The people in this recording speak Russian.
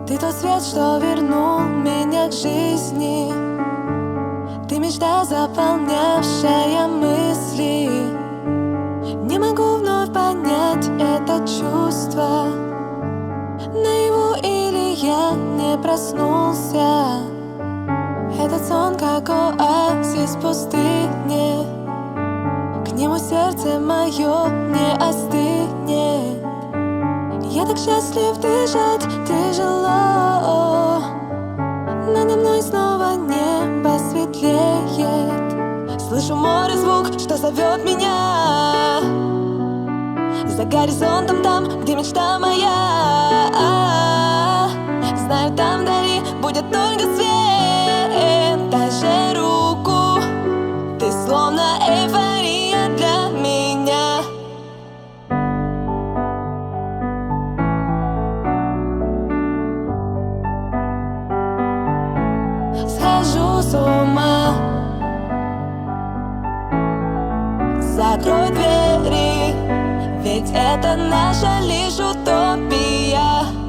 Ты тот свет, что вернул меня к жизни. Ты мечта, заполнявшая мысли. Не могу вновь понять это чувство. Наяву или я не проснулся. Этот сон, как оазис в пустыне. К нему сердце мое не остынет. Я так счастлив дышать тяжело. Надо мной снова небо светлеет. Слышу море звук, что зовет меня. За горизонтом там, где мечта моя. Знаю, там вдали будет только свет. Дай же руку, ты словно эйфория для меня. Схожу с ума. Закрой двери, ведь это наша лишь утопия.